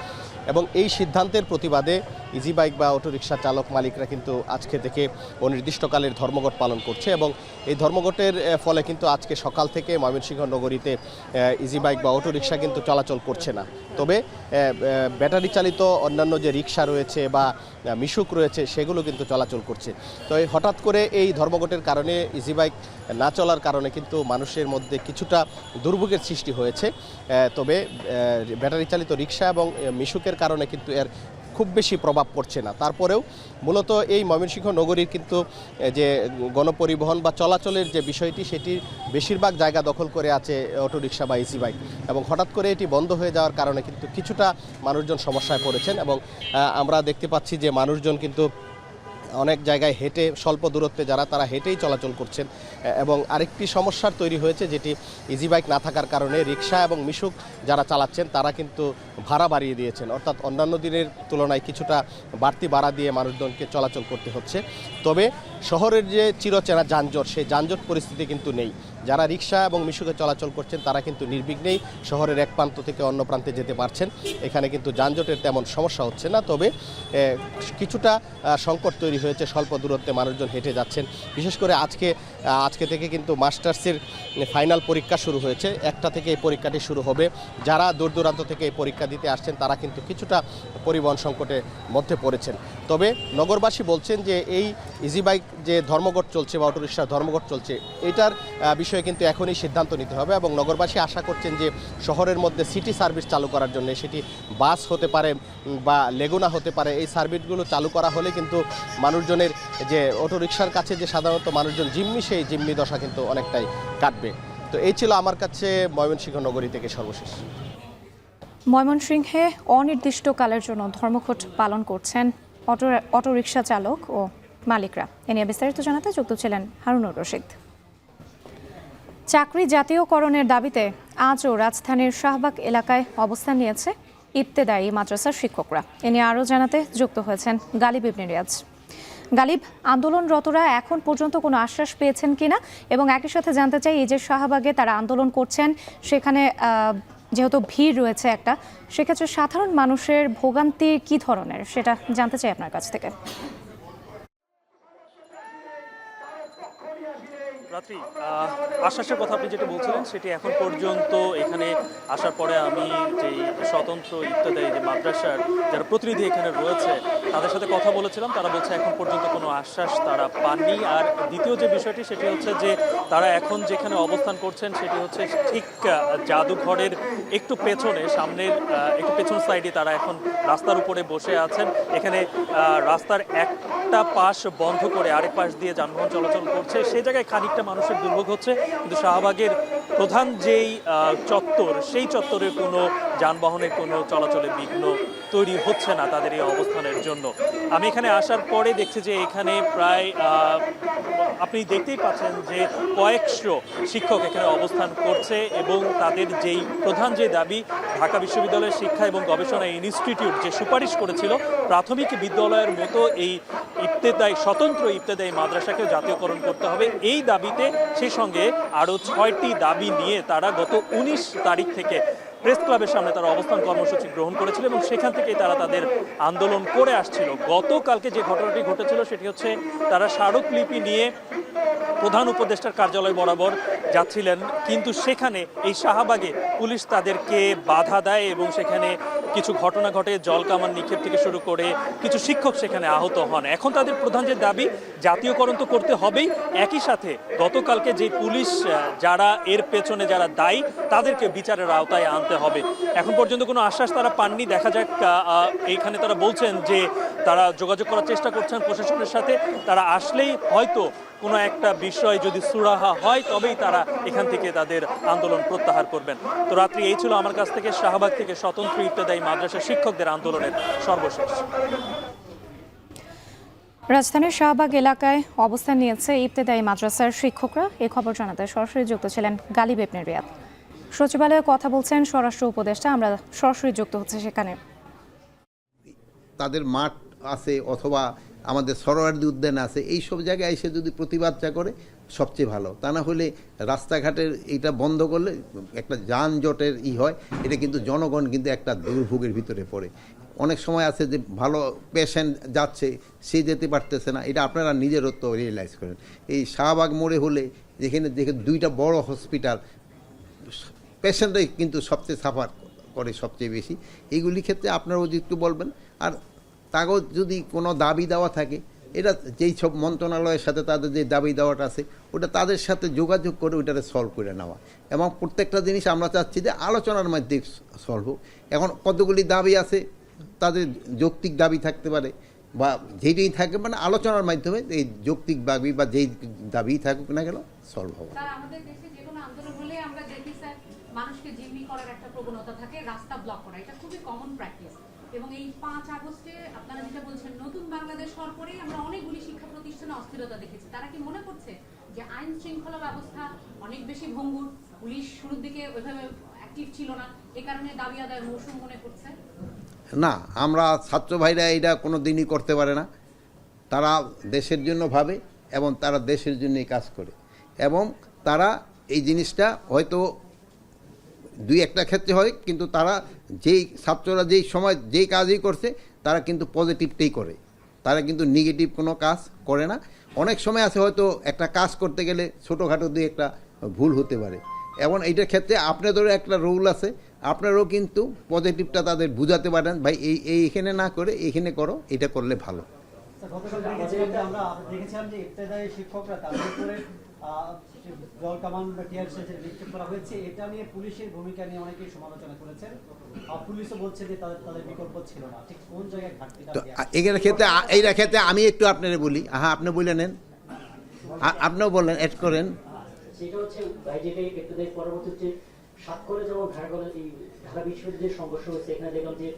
এবং এই সিদ্ধান্তের প্রতিবাদে ইজি বাইক বা অটোরিকশা চালক মালিকরা কিন্তু আজকে থেকে অনির্দিষ্টকালের ধর্মঘট পালন করছে এবং এই ধর্মঘটের ফলে কিন্তু আজকে সকাল থেকে ময়মনসিংহ নগরীতে ইজি বাইক বা অটোরিকশা কিন্তু চলাচল করছে না। তবে ব্যাটারি চালিত অন্যান্য যে রিক্সা রয়েছে বা মিশুক রয়েছে সেগুলো কিন্তু চলাচল করছে। তো হঠাৎ করে এই ধর্মঘটের কারণে ইজি বাইক না চলার কারণে কিন্তু মানুষের মধ্যে কিছুটা দুর্ভোগের সৃষ্টি হয়েছে। তবে ব্যাটারি চালিত রিক্সা এবং মিশুকের কারণে কিন্তু এর খুব বেশি প্রভাব পড়ছে না। তারপরেও মূলত এই ময়মনসিংহ নগরীর কিন্তু যে গণপরিবহন বা চলাচলের যে বিষয়টি সেটি বেশিরভাগ জায়গা দখল করে আছে অটোরিকশা বা ইজি বাইক এবং হঠাৎ করে এটি বন্ধ হয়ে যাওয়ার কারণে কিন্তু কিছুটা মানুষজন সমস্যায় পড়েছেন এবং আমরা দেখতে পাচ্ছি যে মানুষজন কিন্তু অনেক জায়গায় হেঁটে স্বল্প দূরত্বে যারা তারা হেঁটেই চলাচল করছেন এবং আরেকটি সমস্যার তৈরি হয়েছে যেটি ইজি বাইক না থাকার কারণে রিক্সা এবং মিশুক যারা চালাচ্ছেন তারা কিন্তু ভাড়া বাড়িয়ে দিয়েছেন, অর্থাৎ অন্যান্য দিনের তুলনায় কিছুটা বাড়তি ভাড়া দিয়ে মানুষজনকে চলাচল করতে হচ্ছে। তবে শহরের যে চিরচেনা যানজট, সেই যানজট পরিস্থিতি কিন্তু নেই। যারা রিক্সা এবং মিশুকে চলাচল করছেন তারা কিন্তু নির্বিঘ্নেই শহরের এক প্রান্ত থেকে অন্য প্রান্তে যেতে পারছেন। এখানে কিন্তু যানজটের তেমন সমস্যা হচ্ছে না, তবে কিছুটা সংকট তৈরি হয়েছে। স্বল্প দূরত্বে মানুষজন হেঁটে যাচ্ছেন। বিশেষ করে আজকে থেকে কিন্তু মাস্টার্সের ফাইনাল পরীক্ষা শুরু হয়েছে। 1টা থেকে এই পরীক্ষাটি শুরু হবে। যারা দূর দূরান্ত থেকে এই পরীক্ষা দিতে আসছেন তারা কিন্তু কিছুটা পরিবহন সংকটের মধ্যে পড়েছেন। তবে নগরবাসী বলছেন যে এই ইজি বাইক যে ধর্মঘট চলছে বা অটোরিকশার ধর্মঘট চলছে, এটার বিষয়ে কিন্তু এখনই সিদ্ধান্ত নিতে হবে এবং নগরবাসী আশা করছেন যে শহরের মধ্যে সিটি সার্ভিস চালু করার জন্য, সেটি বাস হতে পারে বা লেগুনা হতে পারে, এই সার্ভিসগুলো চালু করা হলে কিন্তু মানুষজনের যে অটোরিকশার কাছে যে সাধারণত মানুষজন জিম্মি, সেই জিম্মি দশা কিন্তু অনেকটাই কাটবে। তো এই ছিল আমার কাছে ময়মনসিংহ নগরী থেকে সর্বশেষ। ময়মনসিংহে অনির্দিষ্টকালের জন্য ধর্মঘট পালন করছেন অটোরিকশা চালক ও মালিকরা। এ নিয়ে বিস্তারিত জানাতে যুক্ত ছিলেন হারুনুর রশিদ। চাকরি জাতীয়করণের দাবিতে আজও রাজধানীর শাহবাগ এলাকায় অবস্থান নিয়েছে ইবতেদায়ী মাদ্রাসার শিক্ষকরা। এ নিয়ে আরও জানাতে যুক্ত হয়েছেন গালিব ইবনে রিয়াজ। গালিব, আন্দোলনরতরা এখন পর্যন্ত কোনো আশ্বাস পেয়েছেন কিনা, এবং একই সাথে জানতে চাই এই যে শাহবাগে তারা আন্দোলন করছেন, সেখানে যেহেতু ভিড় রয়েছে একটা, সেক্ষেত্রে সাধারণ মানুষের ভোগান্তি কি ধরনের সেটা জানতে চাই আপনার কাছ থেকে। রাত্রি, আশ্বাসের কথা আপনি যেটা বলছিলেন সেটি এখন পর্যন্ত এখানে আসার পরে আমি যেই স্বতন্ত্র ইবতেদায়ী যে মাদ্রাসার যারা প্রতিনিধি এখানে রয়েছে তাদের সাথে কথা বলেছিলাম। তারা বলছে এখন পর্যন্ত কোনো আশ্বাস তারা পাননি। আর দ্বিতীয় যে বিষয়টি সেটি হচ্ছে যে তারা এখন যেখানে অবস্থান করছেন সেটি হচ্ছে ঠিক জাদুঘরের একটু পেছনে, সামনের একটু পেছন সাইডে তারা এখন রাস্তার উপরে বসে আছেন। এখানে রাস্তার একটা পাশ বন্ধ করে আরেক পাশ দিয়ে যানবাহন চলাচল করছে। সেই জায়গায় খানিকটা মানুষের দুর্ভোগ হচ্ছে, কিন্তু শাহবাগের প্রধান যেই চত্বর, সেই চত্বরে কোনো যানবাহনের কোনো চলাচলে বিঘ্ন তৈরি হচ্ছে না তাদের এই অবস্থানের জন্য। আমি এখানে আসার পরে দেখছি যে এখানে প্রায় আপনি দেখতেই পাচ্ছেন যে কয়েকশো শিক্ষক এখানে অবস্থান করছে এবং তাদের যেই প্রধান যে দাবি, ঢাকা বিশ্ববিদ্যালয়ের শিক্ষা এবং গবেষণা ইনস্টিটিউট যে সুপারিশ করেছিল প্রাথমিক বিদ্যালয়ের মতো এই স্বতন্ত্র ইবতেদায়ী মাদ্রাসাকেও জাতীয়করণ করতে হবে, এই দাবিতে সেই সঙ্গে আরও 6টি দাবি নিয়ে তারা গত 19 তারিখ থেকে প্রেস ক্লাবের সামনে তারা অবস্থান কর্মসূচি গ্রহণ করেছিল এবং সেখান থেকেই তারা তাদের আন্দোলন করে আসছিল। গতকালকে যে ঘটনাটি ঘটেছিল সেটি হচ্ছে তারা স্মারকলিপি নিয়ে প্রধান উপদেষ্টার কার্যালয় বরাবর যাচ্ছিলেন, কিন্তু সেখানে এই শাহবাগে পুলিশ তাদেরকে বাধা দেয় এবং সেখানে কিছু ঘটনা ঘটে। জলকামান নিক্ষেপ থেকে শুরু করে কিছু শিক্ষক সেখানে আহত হন। এখন তাদের প্রধান যে দাবি, জাতীয়করণ তো করতে হবেই, একই সাথে গতকালকে যে পুলিশ যারা এর পেছনে যারা দায়ী তাদেরকে বিচারের আওতায় আনতে হবে। এখন পর্যন্ত কোনো আশ্বাস তারা পাননি। দেখা যাক, এইখানে তারা বলছেন যে তারা যোগাযোগ করার চেষ্টা করছেন প্রশাসনের সাথে। তারা আসলেই হয়তো কোনো একটা বিষয় যদি সুরাহা হয় তবেই তারা এখান থেকে তাদের আন্দোলন প্রত্যাহার করবেন। তো রাত্রি এই ছিল আমার কাছ থেকে শাহবাগ থেকে স্বতন্ত্র ইবতেদায়ী মাদ্রাসা শিক্ষকদের আন্দোলনের সর্বশেষ। রাজধানীর শাহবাগ এলাকায় অবস্থান নিয়েছে ইবতেদায়ী মাদ্রাসার শিক্ষকরা। এই খবর জানাতে সরাসরি যুক্ত ছিলেন গালিব ইবনে রিয়াদ। সচিবালয়ে কথা বলছেন স্বরাষ্ট্র উপদেষ্টা, আমরা সরাসরি যুক্ত হচ্ছে সেখানে। তাদের মাঠ আছে অথবা আমাদের সরোয়ার্দী উদ্যান আছে, এই সব জায়গায় এসে যদি প্রতিবাদটা করে সবচেয়ে ভালো। তা না হলে রাস্তাঘাটের এটা বন্ধ করলে একটা যানজটের হয়, এটা কিন্তু জনগণ কিন্তু একটা দুর্ভোগের ভিতরে পড়ে। অনেক সময় আছে যে ভালো পেশেন্ট যাচ্ছে, সে যেতে পারতেছে না, এটা আপনারা নিজেরও তো রিয়েলাইজ করেন। এই শাহবাগ মোড়ে হলে যেখানে 2টা বড় হসপিটাল, পেশেন্টরাই কিন্তু সবচেয়ে সাফার করে সবচেয়ে বেশি। এইগুলি ক্ষেত্রে আপনারাও একটু বলবেন। আর তাকেও যদি কোনো দাবি দেওয়া থাকে, এটা যেই সব মন্ত্রণালয়ের সাথে তাদের যে দাবি দেওয়াটা আছে ওটা তাদের সাথে যোগাযোগ করে ওইটারে সলভ করে নেওয়া, এবং প্রত্যেকটা জিনিস আমরা চাচ্ছি যে আলোচনার মধ্যে সলভ হোক। এখন কতগুলি দাবি আছে, তাদের যৌক্তিক দাবি থাকতে পারে বা যেটাই থাকে, মানে আলোচনার মাধ্যমে এই যৌক্তিক দাবি বা যেই দাবি থাকুক না কেন সলভ হবে। আমাদের দেশে যে কোনো আন্দোলন হলে আমরা দেখি স্যার, মানুষকে জিম্মি করার একটা প্রবণতা থাকে, রাস্তা ব্লক করা, এটা খুবই কমন প্র্যাকটিস। এবং এই 5 আগস্টে আপনারা যেটা বলছেন নতুন বাংলাদেশ হওয়ার পরেই আমরা অনেকগুলি শিক্ষা প্রতিষ্ঠানে অস্থিরতা দেখেছি। তারা কি মনে করছে যে আইন শৃঙ্খলা ব্যবস্থা অনেক বেশি ভঙ্গুর, পুলিশ শুরুর দিকে ওইভাবে অ্যাক্টিভ ছিল না, এ কারণে দাবি আদায় মৌসুম মনে করছে? না, আমরা ছাত্র ভাইরা এটা কোনো দিনই করতে পারে না। তারা দেশের জন্য ভাবে, এবং তারা দেশের জন্যই কাজ করে এবং তারা এই জিনিসটা হয়তো দুই একটা ক্ষেত্রে হয়, কিন্তু তারা যেই ছাত্ররা যেই সময় যেই কাজই করছে তারা কিন্তু পজিটিভটাই করে, তারা কিন্তু নেগেটিভ কোনো কাজ করে না। অনেক সময় আছে হয়তো একটা কাজ করতে গেলে ছোটোখাটো দিয়ে একটা ভুল হতে পারে, এবং এইটার ক্ষেত্রে আপনাদেরও একটা রুল আছে, আপনারাও কিন্তু পজিটিভটা তাদের বুঝাতে পারেন, ভাই এইখানে না করে এইখানে করো, এটা করলে ভালো। আমরা দেখেছিলাম যে ইফতেদায়ী শিক্ষকরা তাদের উপরে জল কামান বা টিয়ার সেচের নিক্ষেপ করা হয়েছে, এটা নিয়ে পুলিশের ভূমিকা নিয়ে অনেকেই সমালোচনা করেছেন। পুলিশও বলছে যে তাদের বিকল্প ছিল না, ঠিক কোন জায়গায় ঘাটতিটা? তো এইটার ক্ষেত্রে আমি একটু আপনারা বলি, আপনি বলে নেন, আপনিও বললেন, এড করেন। সেটা হচ্ছে ইফতেদায়ী পরবর্তী 7 কলেজ এবং ঢাকা বিশ্ববিদ্যালয়ের সংঘর্ষ হয়েছে, এখানে দেখলাম যে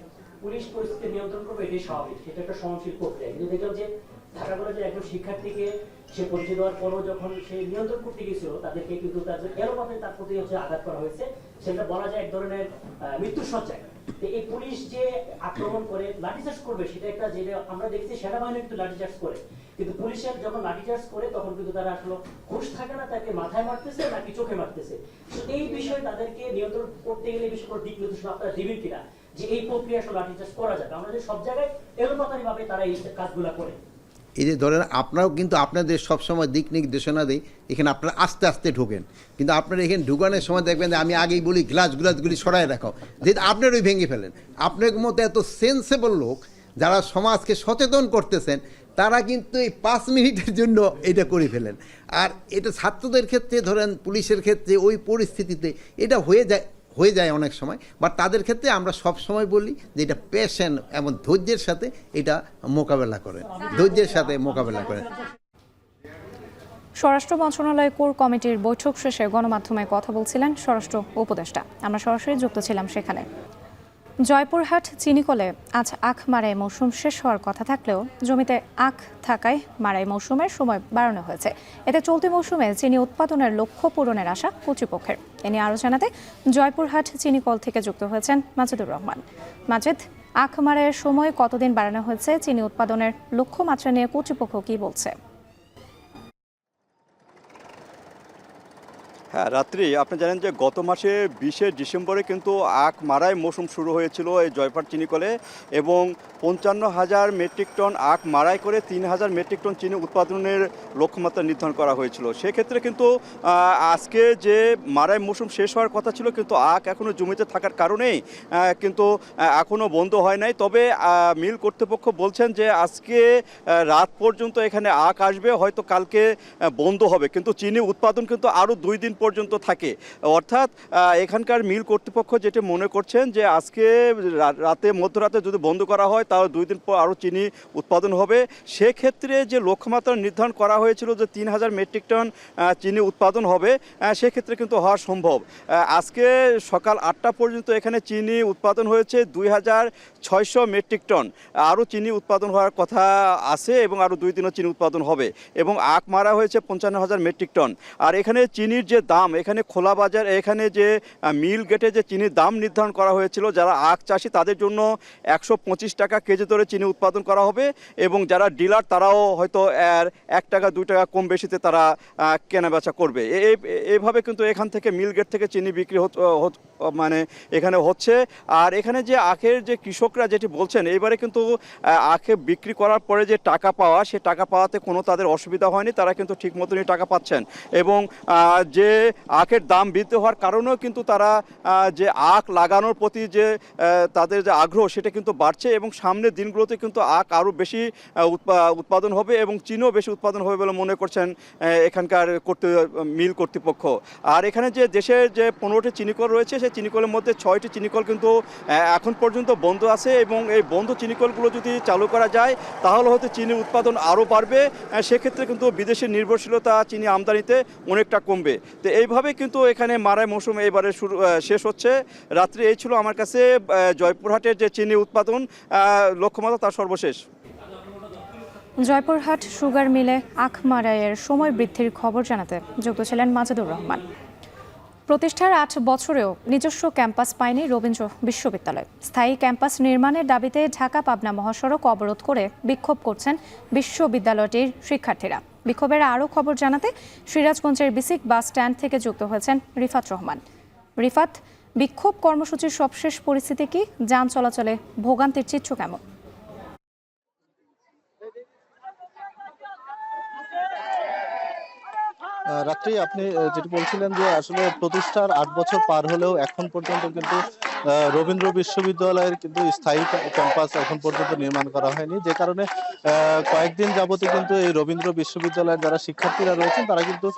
পুলিশ পরিস্থিতি নিয়ন্ত্রণ করবে, এটাই স্বাভাবিক, সেটা একটা সহনশীল প্রক্রিয়া। কিন্তু দেখলাম যে ঢাকা কলেজের একজন শিক্ষার্থীকে সে পরিচয় দেওয়ার পরও যখন সে নিয়ন্ত্রণ করতে গেছিল, তাদেরকে কিন্তু এলোপাতে তার প্রতি আঘাত করা হয়েছে, সেটা বলা যায় এক ধরনের মৃত্যু সজ্জায়। এই পুলিশ যে আক্রমণ করে লাঠিচার্জ করবে, সেটা একটা, যেটা আমরা দেখছি সেনাবাহিনী কিন্তু লাঠিচার্জ করে, কিন্তু পুলিশের যখন লাঠিচার্জ করে তখন কিন্তু তারা আসলে হুঁশ থাকে না, তাকে মাথায় মারতেছে নাকি চোখে মারতেছে। তো এই বিষয়ে তাদেরকে নিয়ন্ত্রণ করতে গেলে বিশেষ করে দিক নির্দেশনা আপনারা দিবেন কিনা, যে এই প্রক্রিয়া আসলে লাঠিচার্জ করা যাবে? আমাদের সব জায়গায় এলোপাতারি ভাবে তারা এই কাজগুলা করে। এই যে ধরেন আপনারাও কিন্তু আপনাদের সবসময় দিক নির্দেশনা দিই, এখানে আপনারা আস্তে আস্তে ঢোকেন, কিন্তু আপনারা এখানে ঢুকানোর সময় দেখবেন যে আমি আগেই বলি গ্লাসগুলি সরাই রাখো, যেহেতু আপনারই ভেঙে ফেলেন। আপনার মতো এত সেন্সেবল লোক যারা সমাজকে সচেতন করতেছেন, তারা কিন্তু এই 5 মিনিটের জন্য এটা করে ফেলেন। আর এটা ছাত্রদের ক্ষেত্রে ধরেন, পুলিশের ক্ষেত্রে ওই পরিস্থিতিতে এটা হয়ে যায় অনেক সময়, বাট তাদের ক্ষেত্রে আমরা সব সময় বলি যে এটা প্যাশন এবং ধৈর্যের সাথে এটা মোকাবেলা করেন, স্বরাষ্ট্র মন্ত্রণালয় কোর কমিটির বৈঠক শেষে গণমাধ্যমে কথা বলছিলেন স্বরাষ্ট্র উপদেষ্টা। আমরা সরাসরি যুক্ত ছিলাম সেখানে। জয়পুরহাট চিনিকলে আজ আখ মারাই মৌসুম শেষ হওয়ার কথা থাকলেও জমিতে আখ থাকায় মারাই মৌসুমের সময় বাড়ানো হয়েছে। এতে চলতি মৌসুমে চিনি উৎপাদনের লক্ষ্য পূরণের আশা কর্তৃপক্ষের। এ নিয়ে আরও জানাতে জয়পুরহাট চিনিকল থেকে যুক্ত হয়েছেন মাজিদুর রহমান। মাজিদ, আখ মারাইয়ের সময় কতদিন বাড়ানো হয়েছে, চিনি উৎপাদনের লক্ষ্যমাত্রা নিয়ে কর্তৃপক্ষ কি বলছে? হ্যাঁ রাত্রি, আপনি জানেন যে গত মাসে 20শে ডিসেম্বরে কিন্তু আখ মারাই মৌসুম শুরু হয়েছিল এই জয়পুরহাট চিনিকলে, এবং 55,000 মেট্রিক টন আখ মারাই করে 3,000 মেট্রিক টন চিনি উৎপাদনের লক্ষ্যমাত্রা নির্ধারণ করা হয়েছিল। সেক্ষেত্রে কিন্তু আজকে যে মারাই মৌসুম শেষ হওয়ার কথা ছিল, কিন্তু আখ এখনও জমিতে থাকার কারণেই কিন্তু এখনও বন্ধ হয় নাই। তবে মিল কর্তৃপক্ষ বলছেন যে আজকে রাত পর্যন্ত এখানে আখ আসবে, হয়তো কালকে বন্ধ হবে, কিন্তু চিনি উৎপাদন কিন্তু আরও 2 দিন পর্যন্ত থাকে। অর্থাৎ এখানকার মিল কর্তৃপক্ষ যেটা মনে করছেন যে আজকে মধ্যরাতে যদি বন্ধ করা হয় তাহলে 2 দিন পর আরও চিনি উৎপাদন হবে। সেক্ষেত্রে যে লক্ষ্যমাত্রা নির্ধারণ করা হয়েছিল যে 3,000 মেট্রিক টন চিনি উৎপাদন হবে, সেক্ষেত্রে কিন্তু হওয়া সম্ভব। আজকে সকাল 8টা পর্যন্ত এখানে চিনি উৎপাদন হয়েছে 2,600 মেট্রিক টন। আরও চিনি উৎপাদন হওয়ার কথা আছে এবং আরও 2 দিনও চিনি উৎপাদন হবে, এবং আখ মারা হয়েছে 55,000 মেট্রিক টন। আর এখানে চিনির যে দাম, এখানে খোলা বাজার, এখানে যে মিল গেটে যে চিনির দাম নির্ধারণ করা হয়েছিল, যারা আখ চাষি তাদের জন্য 125 টাকা কেজি দরে চিনি উৎপাদন করা হবে, এবং যারা ডিলার তারাও হয়তো 1 টাকা 2 টাকা কম বেশিতে তারা কেনাবেচা করবে। এইভাবে কিন্তু এখান থেকে মিল গেট থেকে চিনি বিক্রি মানে এখানে হচ্ছে। আর এখানে যে আখের যে কৃষকরা যেটি বলছেন, এইবারে কিন্তু আখে বিক্রি করার পরে যে টাকা পাওয়া, সে টাকা পাওয়াতে কোনো তাদের অসুবিধা হয়নি, তারা কিন্তু ঠিক মতনই টাকা পাচ্ছেন, এবং যে আখের দাম বৃদ্ধি হওয়ার কারণেও কিন্তু তারা যে আখ লাগানোর প্রতি যে তাদের যে আগ্রহ, সেটা কিন্তু বাড়ছে, এবং সামনের দিনগুলোতে কিন্তু আখ আরও বেশি উৎপাদন হবে এবং চিনিও বেশি উৎপাদন হবে বলে মনে করছেন এখানকার মিল কর্তৃপক্ষ। আর এখানে যে দেশের যে 15টি চিনিকল রয়েছে, সেই চিনিকলের মধ্যে 6টি চিনিকল কিন্তু এখন পর্যন্ত বন্ধ আছে, এবং এই বন্ধ চিনিকলগুলো যদি চালু করা যায় তাহলে হয়তো চিনি উৎপাদন আরও বাড়বে। সেক্ষেত্রে কিন্তু বিদেশি নির্ভরশীলতা চিনি আমদানিতে অনেকটা কমবে। তো এইভাবে কিন্তু এখানে মারাই মৌসুম এবারে শেষ হচ্ছে। রাত্রি এই ছিল আমার কাছে জয়পুরহাটের যে চিনি উৎপাদন লক্ষ্যমাত্রা, তার সর্বশেষ। জয়পুরহাট সুগার মিলে আখ মারাইয়ের সময় বৃদ্ধির খবর জানাতে যুক্ত ছিলেন মাজিদুর রহমান। প্রতিষ্ঠার 8 বছরেও নিজস্ব ক্যাম্পাস পায়নি রবীন্দ্র বিশ্ববিদ্যালয়। স্থায়ী ক্যাম্পাস নির্মাণের দাবিতে ঢাকা পাবনা মহাসড়ক অবরোধ করে বিক্ষোভ করছেন বিশ্ববিদ্যালয়টির শিক্ষার্থীরা। বিক্ষোভের আরও খবর জানাতে সিরাজগঞ্জের বিসিক বাস স্ট্যান্ড থেকে যুক্ত হয়েছেন রিফাত রহমান। রিফাত, বিক্ষোভ কর্মসূচির সবশেষ পরিস্থিতি কি? যান চলাচলে ভোগান্তির চিত্র কেমন? রাত্রি আপনি যেটি বলছিলেন যে আসলে প্রতিষ্ঠার ৮ বছর পার হলেও এখন পর্যন্ত কিন্তু রবীন্দ্র বিশ্ববিদ্যালয়ের কিন্তু স্থায়ী ক্যাম্পাস এখন পর্যন্ত নির্মাণ করা হয়নি, যে কারণে কয়েকদিন যাবতই কিন্তু এই রবীন্দ্র বিশ্ববিদ্যালয়ের যারা শিক্ষার্থীরা রয়েছেন তারা কিন্তু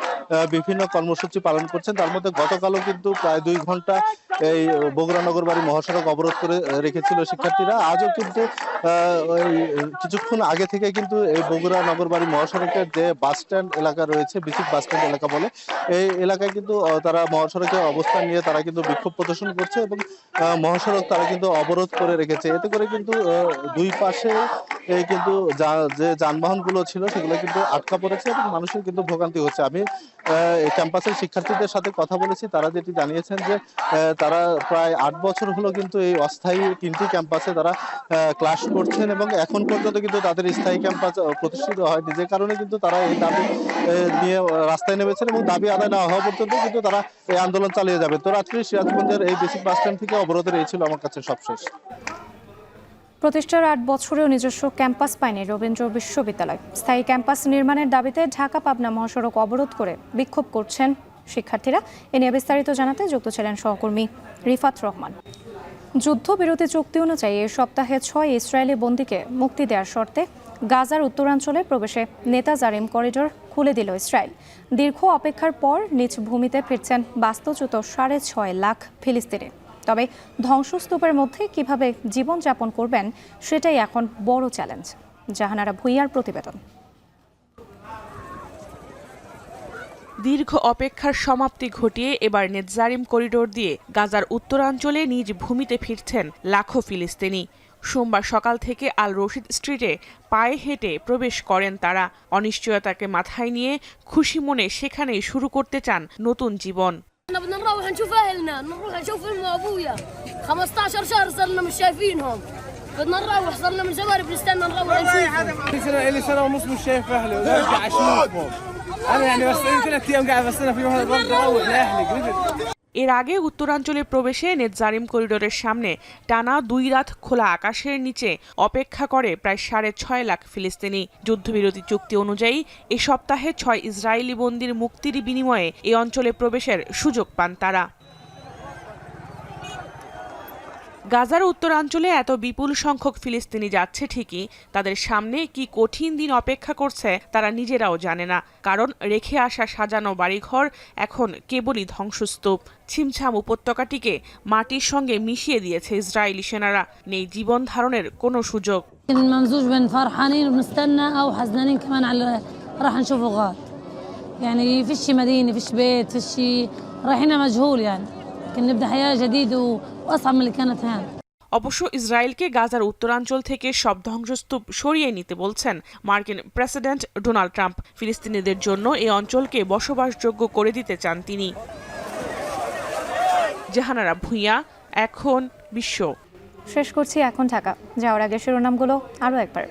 বিভিন্ন কর্মসূচি পালন করছেন। তার মধ্যে গতকালও কিন্তু প্রায় ২ ঘন্টা এই বগুড়া নগরবাড়ি মহাসড়ক অবরোধ করে রেখেছিল শিক্ষার্থীরা। আজও কিন্তু ওই কিছুক্ষণ আগে থেকে কিন্তু এই বগুড়া নগরবাড়ি মহাসড়কের যে বাস স্ট্যান্ড এলাকা রয়েছে, বিসিক বাস স্ট্যান্ড এলাকা বলে, এই এলাকায় কিন্তু তারা মহাসড়কে অবস্থান নিয়ে তারা কিন্তু বিক্ষোভ প্রদর্শন করছে এবং মহাসড়ক তারা কিন্তু অবরোধ করে রেখেছে। এতে করে কিন্তু দুই পাশে কিন্তু যে যানবাহনগুলো ছিল সেগুলো কিন্তু আটকা পড়েছে এবং মানুষের কিন্তু ভোগান্তি হচ্ছে। আমি ক্যাম্পাসের শিক্ষার্থীদের সাথে কথা বলেছি, তারা যেটি জানিয়েছেন যে তারা প্রায় ৮ বছর হলো কিন্তু এই অস্থায়ী 3টি ক্যাম্পাসে তারা ক্লাস করছেন এবং এখন পর্যন্ত কিন্তু তাদের স্থায়ী ক্যাম্পাস প্রতিষ্ঠিত হয়নি, যে কারণে কিন্তু তারা এই দাবি নিয়ে রাস্তায় নেমেছেন এবং দাবি আদায় না হওয়া পর্যন্ত কিন্তু তারা এই আন্দোলন চালিয়ে যাবে। তো রাত্রি সিরাজগঞ্জের এই বেসিক বাস স্ট্যান্ড থেকে অবরোধের এই ছিল আমার কাছে সবশেষ। প্রতিষ্ঠার ৮ বছরেও নিজস্ব ক্যাম্পাস পায়নি রবীন্দ্র বিশ্ববিদ্যালয়। স্থায়ী ক্যাম্পাস নির্মাণের দাবিতে ঢাকা পাবনা মহাসড়ক অবরোধ করে বিক্ষোভ করছেন শিক্ষার্থীরা। এ নিয়ে বিস্তারিত জানাতে যুক্ত ছিলেন সহকর্মী রিফাত রহমান। যুদ্ধবিরতি চুক্তি অনুযায়ী এ সপ্তাহে ৬ ইসরায়েলি বন্দীকে মুক্তি দেওয়ার শর্তে গাজার উত্তরাঞ্চলে প্রবেশে নেতাজারিম করিডোর খুলে দিল ইসরায়েল। দীর্ঘ অপেক্ষার পর নিজ ভূমিতে ফিরছেন বাস্তুচ্যুত ৬.৫ লাখ ফিলিস্তিনি। তবে ধ্বংসস্তূপের মধ্যে কিভাবে জীবনযাপন করবেন সেটাই এখন বড় চ্যালেঞ্জ। জাহানারা ভুইয়ার প্রতিবেদন। দীর্ঘ অপেক্ষার সমাপ্তি ঘটিয়ে এবার নেতজারিম করিডোর দিয়ে গাজার উত্তরাঞ্চলে নিজ ভূমিতে ফিরছেন লাখো ফিলিস্তিনি। সোমবার সকাল থেকে আল রশিদ স্ট্রিটে পায়ে হেঁটে প্রবেশ করেন তারা। অনিশ্চয়তাকে মাথায় নিয়ে খুশি মনে সেখানেই শুরু করতে চান নতুন জীবন। بدنا نروح نشوف اهلنا، نروح نشوف امي وابويا. 15 شهر صرنا مش شايفينهم. بدنا نروح، صرنا من زمان بنستنى نروح نشوفهم. لي سنه ونص مش شايف اهلي وارجع اشوفهم. انا يعني بس 3 ايام قاعد بستنى فيهم هذا برضه اروح لاهلي. এর আগে উত্তরাঞ্চলে প্রবেশে নেতজারিম করিডোরের সামনে টানা 2 রাত খোলা আকাশের নিচে অপেক্ষা করে প্রায় ৬.৫ লাখ ফিলিস্তিনি। যুদ্ধবিরতি চুক্তি অনুযায়ী এ সপ্তাহে ৬ ইসরায়েলি বন্দীর মুক্তির বিনিময়ে এই অঞ্চলে প্রবেশের সুযোগ পান তারা। গাজার উত্তরাঞ্চলে এত বিপুল সংখ্যক ফিলিস্তিনি যাচ্ছে ঠিকই, তাদের সামনে কি কঠিন দিন অপেক্ষা করছে তারা নিজেরাও জানে না। কারণ রেখে আসা সাজানো বাড়িঘর এখন কেবলই ধ্বংসস্তূপ। ছিমছাম উপত্যকাটিকে মাটির সঙ্গে মিশিয়ে দিয়েছে ইসরায়েলি সেনারা। নেই জীবন ধারণের কোনো সুযোগ। ممزوج بين فرحانين وبنستنى او حزنانين كمان على راح نشوفه غاد. يعني فيش مدينه، فيش بيت، فيش رايحين مجهول يعني. كنا نبدا حياه جديده واصعب من اللي كانت هنا. অবশ্য ইসরায়েলকে গাজার উত্তরাঞ্চল থেকে সব ধ্বংসস্তূপ সরিয়ে নিতে বলছেন মার্কিন প্রেসিডেন্ট ডোনাল্ড ট্রাম্প। ফিলিস্তিনিদের জন্য এই অঞ্চলকে বসবাসযোগ্য করে দিতে চান তিনি। জাহানারা ভুইয়া, এখন বিশ্ব। শেষ করছি এখন ঢাকা। যাওয়ার আগে শিরোনামগুলো আরও একবার।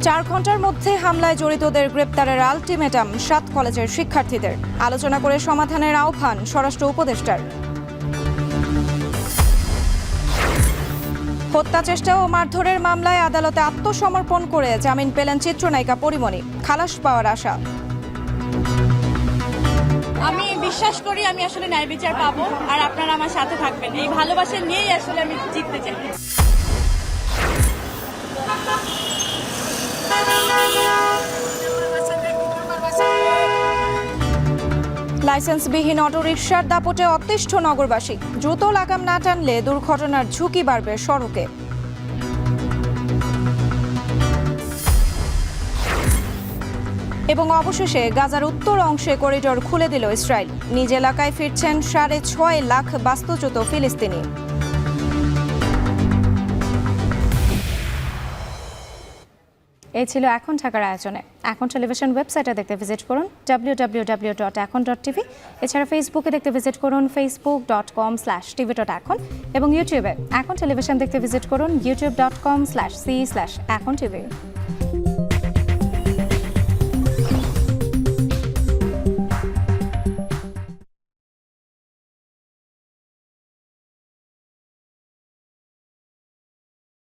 চার ঘন্টার মধ্যে হামলায় জড়িতদের গ্রেপ্তারের আলটিমেটাম 7 কলেজের শিক্ষার্থীদের। আলোচনা করে সমাধানের আহ্বান স্বরাষ্ট্র উপদেষ্টার। হত্যা চেষ্টা ও মারধরের মামলায় আদালতে আত্মসমর্পণ করে জামিন পেলেন চিত্রনায়িকা পরিমণি। খালাস পাওয়ার আশা। আমি বিশ্বাস করি আমি আসলে ন্যায় বিচার পাবো, আর আপনারা আমার সাথে থাকবেন। এই ভালোবাসা নিয়েই আসলে আমি জিততে চাই। লাইসেন্সবিহীন অটোরিকশার দাপটে অতিষ্ঠ নগরবাসী। দ্রুত লাগাম না টানলে দুর্ঘটনার ঝুঁকি বাড়বে সড়কে। এবং অবশেষে গাজার উত্তর অংশে করিডোর খুলে দিল ইসরায়েল। নিজ এলাকায় ফিরছেন ৬.৫ লাখ বাস্তুচ্যুত ফিলিস্তিনি। এই ছিল এখন ঢাকার আয়োজনে। এখন টেলিভিশন ওয়েবসাইটে দেখতে ভিজিট করুন www.ekon.tv। এছাড়া ফেসবুকে দেখতে ভিজিট করুন facebook.com/tv.ekon এবং ইউটিউবে এখন টেলিভিশন দেখতে ভিজিট করুন youtube.com/c/ekontv।